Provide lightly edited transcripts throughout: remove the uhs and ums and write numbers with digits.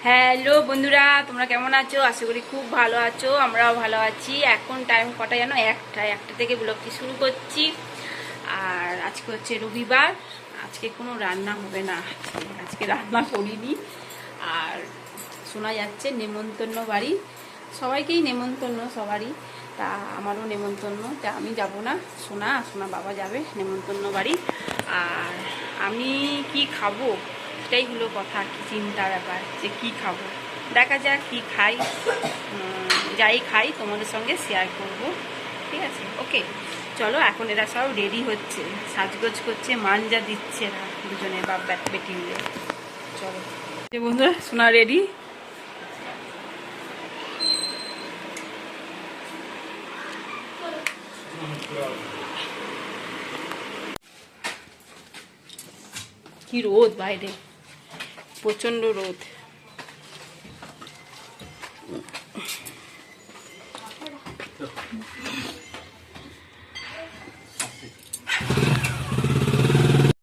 Hello বন্ধুরা, তোমরা কেমন আছো? আশা করি খুব ভালো আছো। আমরাও ভালো আছি। এখন টাইম কটা জানো? একটা থেকে ব্লগটি শুরু করছি। আর আজকে হচ্ছে রবিবার। আজকে কোনো রান্না হবে না, আজকে রান্না করিনি। আর শোনা যাচ্ছে নেমন্তন্ন বাড়ি, সবাইকেই নেমন্তন্ন সবারই। তা আমারও নেমন্তন্ন, তা আমি যাব না, সোনা বাবা যাবে নেমন্তন্ন বাড়ি। আর আমি কি খাবো এটাই হলো কথা, কি চিন্তার ব্যাপার যে কি খাবো। দেখা যাক কি খাই, যাই খাই তোমাদের সঙ্গে শেয়ার করব, ঠিক আছে? ওকে চলো, এখন এরা সব রেডি হচ্ছে, সাজগোজ করছে, মানজা দিচ্ছে না দুজনে, বাপ বেটি মিলে। চলো বন্ধুরা, সোনা রেডি। কি রোদ বাইরে, প্রচন্ড রোদ।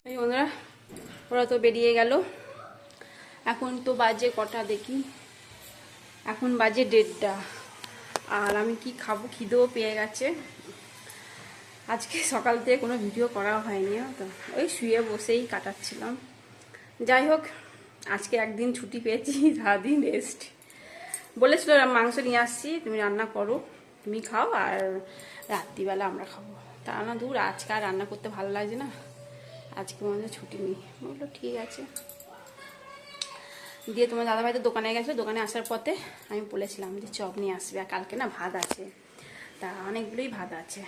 এই বন্ধুরা, ওরা তো বেরিয়ে গেল। এখন তো বাজে কটা দেখি, এখন বাজে 1:30। আর আমি কি খাবো, খিদেও পেয়ে গেছে। আজকে সকাল থেকে কোনো ভিডিও করা হয়নি, তো ওই শুয়ে বসেই কাটাচ্ছিলাম। যাই হোক, আজকে একদিন ছুটি পেয়েছি, সারাদিন রেস্ট। বলেছিল মাংস নিয়ে আসছি, তুমি রান্না করো, তুমি খাও, আর রাত্রিবেলা আমরা খাবো। তা না দূর, আজকে আর রান্না করতে ভালো লাগছে না, আজকে মনে ছুটি নেই। বললো ঠিক আছে। দিয়ে তোমার দাদাভাই তো দোকানে গেছে, দোকানে আসার পথে আমি বলেছিলাম যে চপ নিয়ে আসবে, আর কালকে না ভাত আছে, তা অনেকগুলোই ভাত আছে।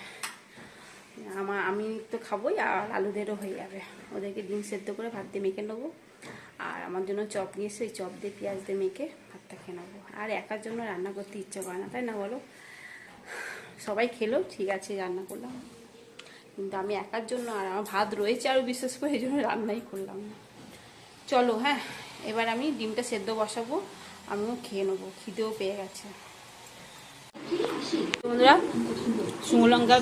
আমি তো খাবোই, আর আলুদেরও হয়ে যাবে। ওদেরকে ডিম সেদ্ধ করে ভাত দিয়ে মেখে নেবো, আর আমার জন্য চপ নিয়ে এসে ওই চপ দিয়ে পেঁয়াজ দিয়ে মেখে ভাতটা খেয়ে নেবো। আর একার জন্য রান্না করতে ইচ্ছে করে না, তাই না বলো? সবাই খেলো ঠিক আছে, রান্না করলাম, কিন্তু আমি একার জন্য, আর আমার ভাত রয়েছে আরও বিশেষ করে, এই জন্য রান্নাই করলাম না। চলো হ্যাঁ, এবার আমি ডিমটা সেদ্ধ বসাবো, আমিও খেয়ে নেবো, খিদেও পেয়ে গেছে। বন্ধুরা, শুকনো লঙ্কা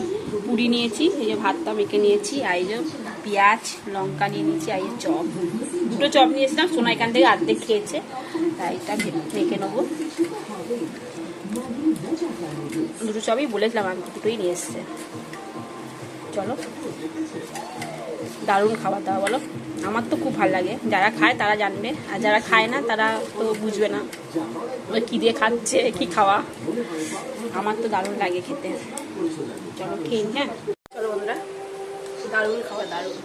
পুড়ি নিয়েছি, এই যে ভাতটা মেখে নিয়েছি, আর এই যে পেঁয়াজ লঙ্কা নিয়ে নিয়েছি, আর এই চপ, দুটো চপ নিয়েছিলাম, সোনা এখান থেকে অর্ধেক খেয়েছে, তাই এটা মেখে নেবো। দুটো চপই বলেছিলাম, আমি দুটোই নিয়ে এসছে। চলো, দারুণ খাবার দাওয়া বলো, আমার তো খুব ভালো লাগে। যারা খায় তারা জানবে, আর যারা খায় না তারা তো বুঝবে না কী দিয়ে খাচ্ছে, কি খাওয়া। আমার তো দারুণ লাগে খেতে। চলো খেয়ে, হ্যাঁ চলো বন্ধুরা, দারুণ খাওয়া, দারুণ।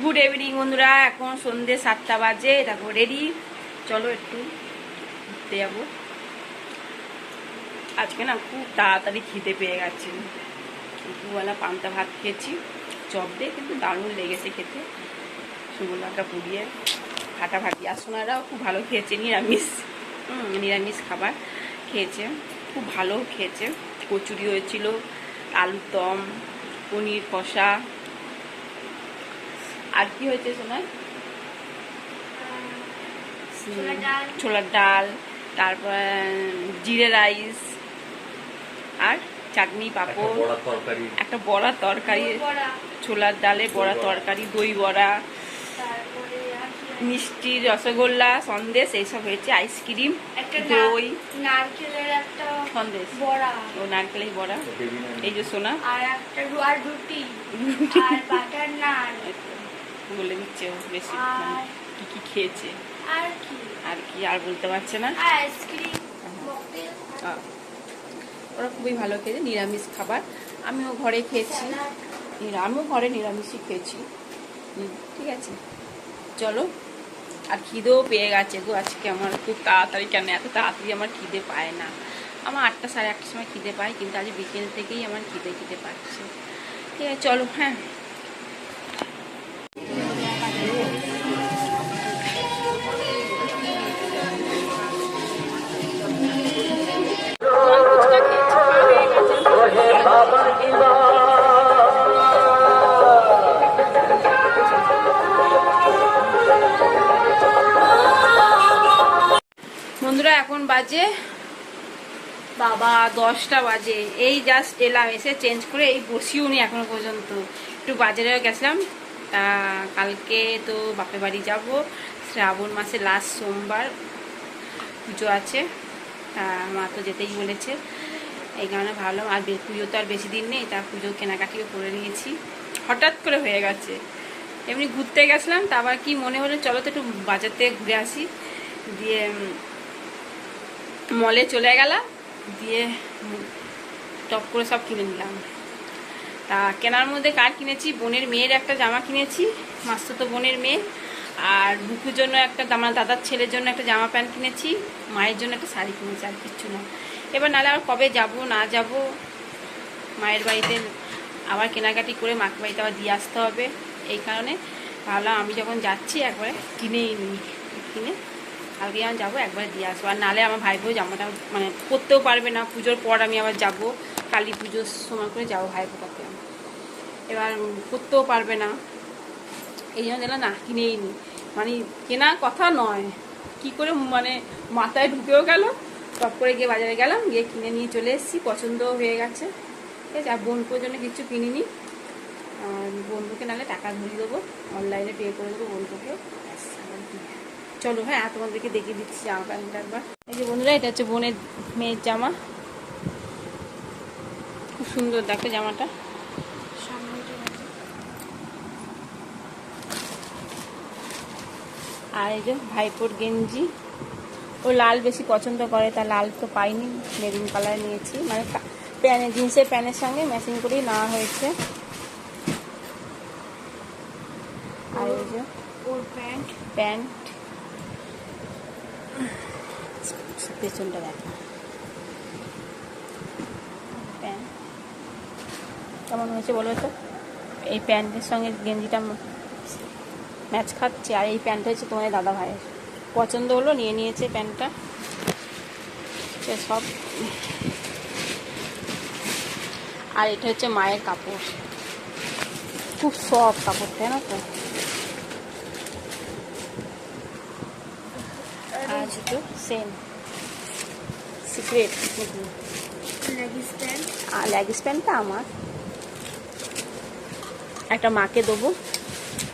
গুড ইভিনিং বন্ধুরা, এখন সন্ধ্যে 7টা বাজে, দেখো রেডি। চলো একটু ঘুরতে যাবো। আজকে না খুব তাড়াতাড়ি খিদে পেয়ে গেছে। দুবেলা পান্তা ভাত খেয়েছি চপ দিয়ে, কিন্তু দারুণ লেগেছে খেতে, শুকনো লঙ্কা পুড়িয়ে ফাটাফাটি। আর সোনারাও খুব ভালো খেয়েছে, নিরামিষ খাবার খেয়েছে, খুব ভালো খেয়েছে। কচুরি হয়েছিল, আলুর দম, পনির কষা, আর কি হয়েছে সোনা? ছোলার ডাল, তারপর জিরে রাইস, আর চাটনি, পাঁপড়, একটা বড়া তরকারি, ছোলার ডালে বড়া তরকারি, দই বড়া, মিষ্টি, রসগোল্লা, সন্দেশ, এইসব হয়েছে, আইসক্রিম, দই, নারকেলের একটা সন্দেশ, বড়া, ও নারকেলের বড়া, এই যে সোনা, আর একটা রুটি, আর বাটার নান, বলে দিচ্ছে বেশি কি কি খেয়েছে, আর কি আর বলতে পারছে না। আইসক্রিম, ওরা খুবই ভালো খেয়েছে, নিরামিষ খাবার। আমিও ঘরে খেয়েছি, আমিও ঘরে নিরামিষই খেয়েছি, ঠিক আছে। চলো, আর খিদেও পেয়ে গেছে গো আজকে আমার খুব তাড়াতাড়ি। কেন এত তাড়াতাড়ি আমার খিদে পায় না? আমার 8টা সাড়ে 8টার সময় খিদে পায়, কিন্তু আজ বিকেল থেকেই আমার খিদে পাচ্ছে। ঠিক আছে চলো, হ্যাঁ। বন্ধুরা, এখন বাজে বাবা 10টা বাজে, এই জাস্ট এলাম, এসে চেঞ্জ করে এই বসিও নি এখনো পর্যন্ত। একটু বাজারেও গেছিলাম, তা কালকে তো বাপের বাড়ি যাব, শ্রাবণ মাসে লাস্ট সোমবার পুজো আছে, তা মা তো যেতেই বলেছে, এই কারণে ভাবলাম আর পুজো তো আর বেশি দিন নেই, তা পুজো কেনাকাটিও করে নিয়েছি, হঠাৎ করে হয়ে গেছে। এমনি ঘুরতে গেছিলাম, তা আবার কি মনে হলো চলো তো একটু বাজার থেকে ঘুরে আসি, দিয়ে মলে চলে গেলাম, দিয়ে টপ করে সব কিনে নিলাম। তা কেনার মধ্যে কার কিনেছি, বোনের মেয়ের একটা জামা কিনেছি, মাস্তুতো বোনের মেয়ে, আর বুকুর জন্য একটা, আমার দাদার ছেলের জন্য একটা জামা প্যান্ট কিনেছি, মায়ের জন্য একটা শাড়ি কিনেছি, আর কিচ্ছু না। এবার নাহলে আর কবে যাব না যাব, মায়ের বাড়িতে আবার কেনাকাটি করে মাকে বাড়িতে আবার দিয়ে আসতে হবে, এই কারণে ভাবলাম আমি যখন যাচ্ছি একবারে কিনেই নিই, কিনে কালকে যখন যাবো একবারে দিয়ে আসবো। আর নাহলে আমার ভাইপো জামাটা মানে পরতেও পারবে না, পুজোর পর আমি আবার যাব, কালী পুজোর সময় করে যাবো ভাইপোটাকে, এবার পরতেও পারবে না, এই জন্য দিলাম না কিনেই নিই, মানে কেনা কথা নয়, কি করে মানে মাথায় ঢুকেও গেল, টপ করে গিয়ে বাজারে গেলাম, গিয়ে কিনে নিয়ে চলে এসেছি, পছন্দও হয়ে গেছে, ঠিক আছে। আর বোনপোর জন্য কিছু কিনিনি, আর বন্ধুকে নাহলে টাকা ধরিয়ে দেবো, অনলাইনে পে করে দেবো বন্ধুকে। চলো হ্যাঁ তোমাদেরকে দেখিয়ে দিচ্ছি জামা প্যান্টটা একবার। এই যে বন্ধুরা, এটা হচ্ছে বোনের মেয়ের জামা, খুব সুন্দর দেখো জামাটা, আর এই যে ভাইপোর গেঞ্জি, ও লাল বেশি পছন্দ করে, তা লাল তো পাইনি, মেরুন কালার নিয়েছি, মানে প্যান্ট জিন্সের প্যান্টের সঙ্গে ম্যাচিং করেই নেওয়া হয়েছে। আর এই যে ওর প্যান্ট পেছনটা দেখা, প্যান্ট কেমন হয়েছে বলো তো, এই প্যান্টের সঙ্গে গেঞ্জিটা ম্যাচ খাচ্ছে, আর এই প্যান্টটা হচ্ছে তোমার দাদা ভাইয়ের পছন্দ হলো, নিয়ে নিয়েছে প্যান্টটা সব। আর এটা হচ্ছে মায়ের কাপড়, খুব সফট কাপড়টা না তো, আর তো সেম সিক্রেট লেগিস প্যান্টটা আমার, একটা মাকে দেবো,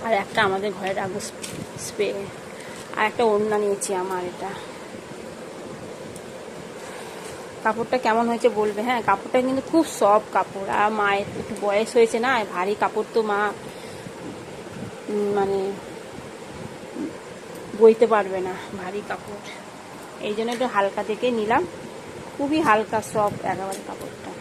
আর একটা আমাদের ঘরে রাখবো স্প্রে, আর একটা ওড়না নিয়েছি আমার। এটা কাপড়টা কেমন হয়েছে বলবে, হ্যাঁ কাপড়টা কিন্তু খুব সফট কাপড়, আর মায়ের একটু বয়স হয়েছে না, ভারী কাপড় তো মা মানে বইতে পারবে না, ভারী কাপড়, এই জন্য একটু হালকা থেকে নিলাম, খুবই হালকা সফট একেবারে কাপড়টা।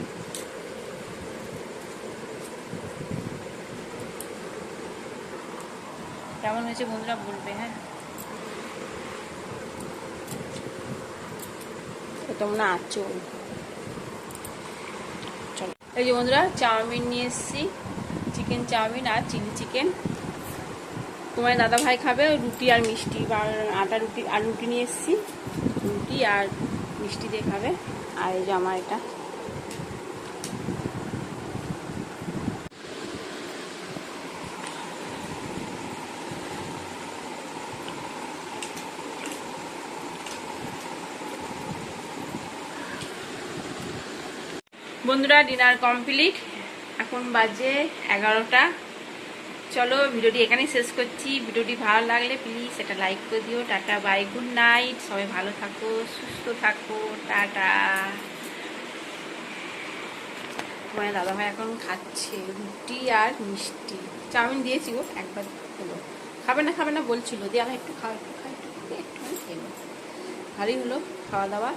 কেমন হয়েছে বন্ধুরা বলবে, হ্যাঁ এটা মনে আঁচল। চলো এই যে বন্ধুরা, চাউমিন নিয়ে এসেছি, চিকেন চাউমিন আর চিলি চিকেন, তোমার দাদা ভাই খাবে রুটি আর মিষ্টি, বা আটা রুটি আর রুটি নিয়ে এসেছি, রুটি আর মিষ্টি দিয়ে খাবে। আর এই যে আমার এটা বন্ধুরা, ডিনার কমপ্লিট, এখন বাজে 11টা। চলো ভিডিওটি এখানেই শেষ করছি, ভিডিওটি ভালো লাগলে প্লিজ একটা লাইক করে দিও। টাটা বাই, গুড নাইট, সবাই ভালো থাকো, সুস্থ থাকো, টাটা। তোমার দাদাভাই এখন খাচ্ছে রুটি আর মিষ্টি, চাউমিন দিয়েছি গো, একবার হলো, খাবে না বলছিল, দিয়ে আমি একটু খাওয়া একটু খাই একটু একটুখানি খেলো, ভালোই হলো খাওয়া দাওয়া।